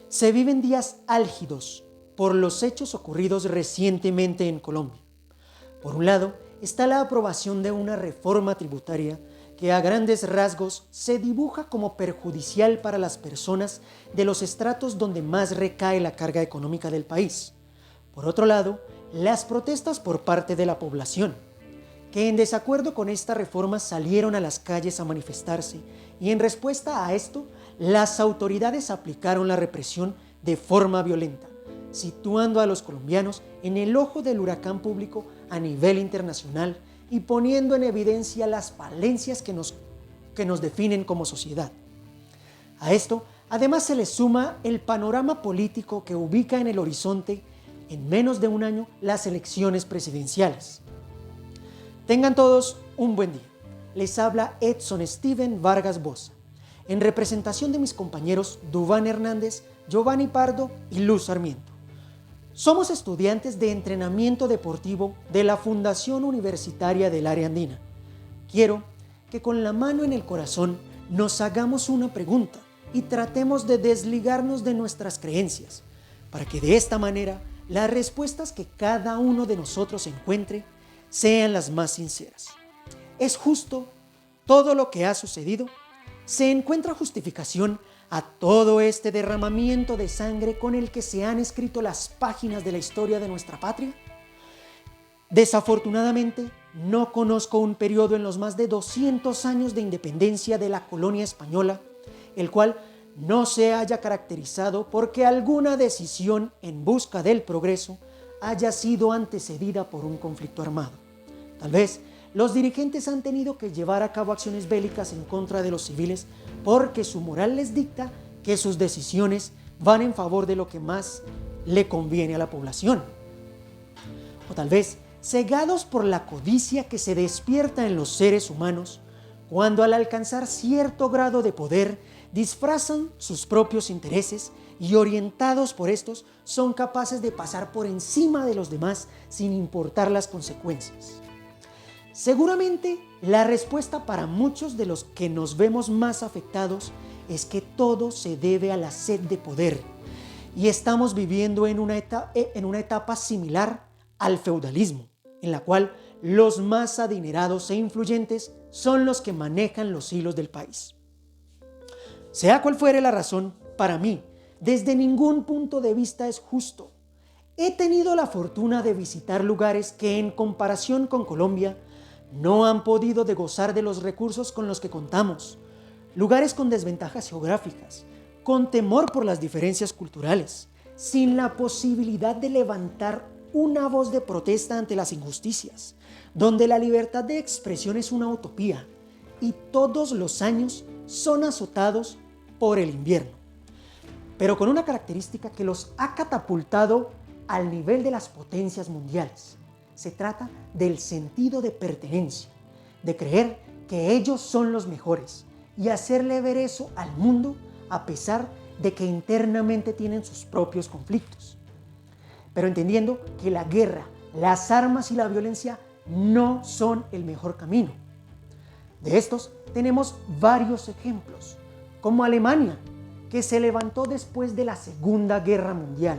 Se viven días álgidos por los hechos ocurridos recientemente en Colombia. Por un lado, está la aprobación de una reforma tributaria que a grandes rasgos se dibuja como perjudicial para las personas de los estratos donde más recae la carga económica del país. Por otro lado, las protestas por parte de la población, que en desacuerdo con esta reforma salieron a las calles a manifestarse, y en respuesta a esto, las autoridades aplicaron la represión de forma violenta, situando a los colombianos en el ojo del huracán público a nivel internacional y poniendo en evidencia las falencias que nos definen como sociedad. A esto, además, se le suma el panorama político que ubica en el horizonte, en menos de un año, las elecciones presidenciales. Tengan todos un buen día. Les habla Edson Steven Vargas Bosa, en representación de mis compañeros Duván Hernández, Giovanni Pardo y Luz Sarmiento. Somos estudiantes de entrenamiento deportivo de la Fundación Universitaria del Área Andina. Quiero que con la mano en el corazón nos hagamos una pregunta y tratemos de desligarnos de nuestras creencias, para que de esta manera las respuestas que cada uno de nosotros encuentre sean las más sinceras. ¿Es justo todo lo que ha sucedido? ¿Se encuentra justificación a todo este derramamiento de sangre con el que se han escrito las páginas de la historia de nuestra patria? Desafortunadamente, no conozco un periodo en los más de 200 años de independencia de la colonia española, el cual no se haya caracterizado porque alguna decisión en busca del progreso haya sido antecedida por un conflicto armado. Tal vez los dirigentes han tenido que llevar a cabo acciones bélicas en contra de los civiles porque su moral les dicta que sus decisiones van en favor de lo que más le conviene a la población. O tal vez cegados por la codicia que se despierta en los seres humanos cuando al alcanzar cierto grado de poder disfrazan sus propios intereses y orientados por estos son capaces de pasar por encima de los demás sin importar las consecuencias. Seguramente la respuesta para muchos de los que nos vemos más afectados es que todo se debe a la sed de poder y estamos viviendo en una etapa similar al feudalismo, en la cual los más adinerados e influyentes son los que manejan los hilos del país. Sea cual fuere la razón, para mí, desde ningún punto de vista es justo. He tenido la fortuna de visitar lugares que en comparación con Colombia no han podido gozar de los recursos con los que contamos, lugares con desventajas geográficas, con temor por las diferencias culturales, sin la posibilidad de levantar una voz de protesta ante las injusticias, donde la libertad de expresión es una utopía y todos los años son azotados por el invierno, pero con una característica que los ha catapultado al nivel de las potencias mundiales. Se trata del sentido de pertenencia, de creer que ellos son los mejores y hacerle ver eso al mundo a pesar de que internamente tienen sus propios conflictos. Pero entendiendo que la guerra, las armas y la violencia no son el mejor camino. De estos tenemos varios ejemplos, como Alemania, que se levantó después de la Segunda Guerra Mundial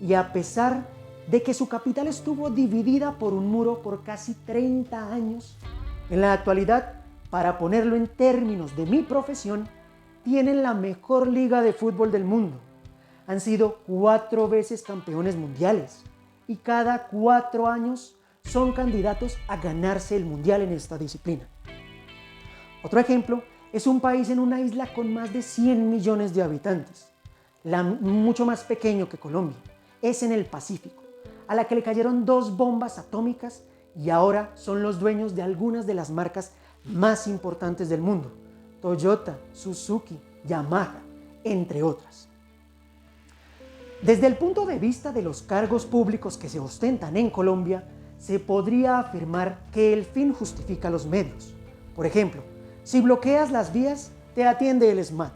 y a pesar de que su capital estuvo dividida por un muro por casi 30 años, en la actualidad, para ponerlo en términos de mi profesión, tienen la mejor liga de fútbol del mundo. Han sido 4 veces campeones mundiales y cada 4 años son candidatos a ganarse el mundial en esta disciplina. Otro ejemplo es un país en una isla con más de 100 millones de habitantes, mucho más pequeño que Colombia. Es en el Pacífico, a la que le cayeron 2 bombas atómicas y ahora son los dueños de algunas de las marcas más importantes del mundo: Toyota, Suzuki, Yamaha, entre otras. Desde el punto de vista de los cargos públicos que se ostentan en Colombia, se podría afirmar que el fin justifica los medios. Por ejemplo, si bloqueas las vías, te atiende el SMAT.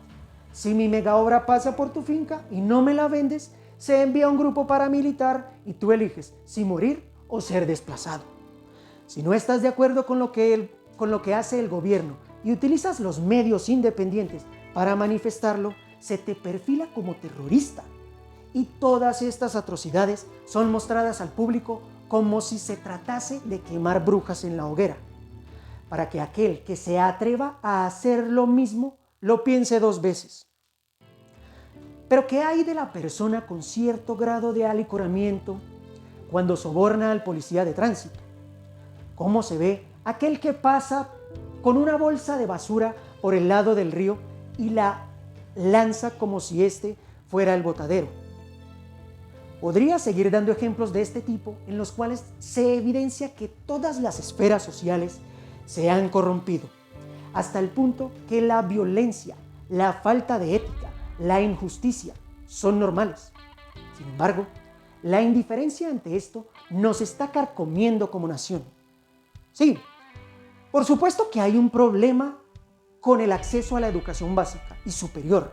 Si mi megaobra pasa por tu finca y no me la vendes, se envía un grupo paramilitar y tú eliges si morir o ser desplazado. Si no estás de acuerdo con lo que hace el gobierno y utilizas los medios independientes para manifestarlo, se te perfila como terrorista. Y todas estas atrocidades son mostradas al público como si se tratase de quemar brujas en la hoguera, para que aquel que se atreva a hacer lo mismo lo piense dos veces. Pero ¿qué hay de la persona con cierto grado de alicoramiento cuando soborna al policía de tránsito? ¿Cómo se ve aquel que pasa con una bolsa de basura por el lado del río y la lanza como si este fuera el botadero? Podría seguir dando ejemplos de este tipo en los cuales se evidencia que todas las esferas sociales se han corrompido, hasta el punto que la violencia, la falta de ética, la injusticia son normales. Sin embargo, la indiferencia ante esto nos está carcomiendo como nación. Sí, por supuesto que hay un problema con el acceso a la educación básica y superior.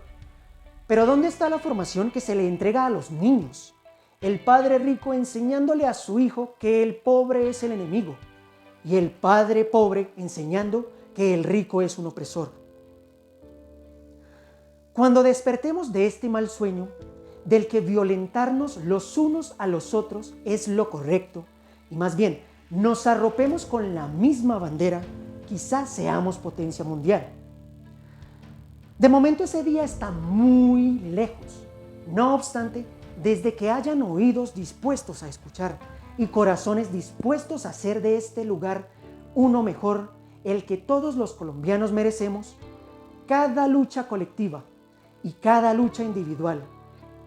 Pero ¿dónde está la formación que se le entrega a los niños? El padre rico enseñándole a su hijo que el pobre es el enemigo y el padre pobre enseñando que el rico es un opresor. Cuando despertemos de este mal sueño, del que violentarnos los unos a los otros es lo correcto, y más bien nos arropemos con la misma bandera, quizás seamos potencia mundial. De momento ese día está muy lejos. No obstante, desde que hayan oídos dispuestos a escuchar y corazones dispuestos a hacer de este lugar uno mejor, el que todos los colombianos merecemos, cada lucha colectiva y cada lucha individual,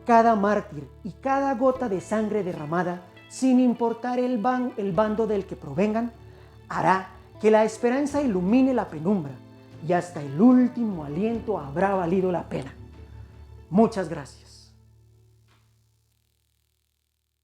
cada mártir y cada gota de sangre derramada, sin importar el bando del que provengan, hará que la esperanza ilumine la penumbra y hasta el último aliento habrá valido la pena. Muchas gracias.